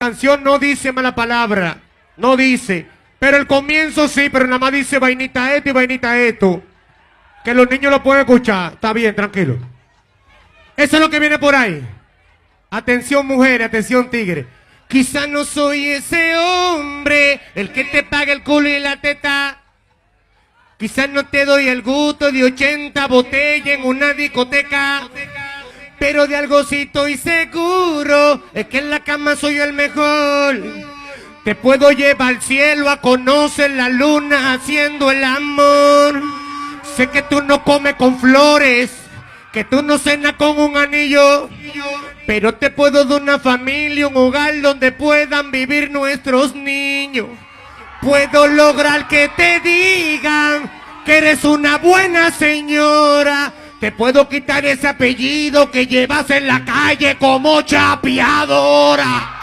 canción no dice mala palabra, no dice, pero el comienzo sí, pero nada más dice vainita esto y vainita esto. Que los niños lo pueden escuchar, está bien, tranquilo. Eso es lo que viene por ahí. Atención mujeres, atención tigres. Quizás no soy ese hombre, el que te paga el culo y la teta. Quizás no te doy el gusto de 80 botellas en una discoteca. Pero de algo sí estoy seguro, es que en la cama soy el mejor. Te puedo llevar al cielo a conocer la luna haciendo el amor. Sé que tú no comes con flores, que tú no cenas con un anillo, pero te puedo dar una familia, un hogar donde puedan vivir nuestros niños. Puedo lograr que te digan que eres una buena señora. Te puedo quitar ese apellido que llevas en la calle como chapeadora.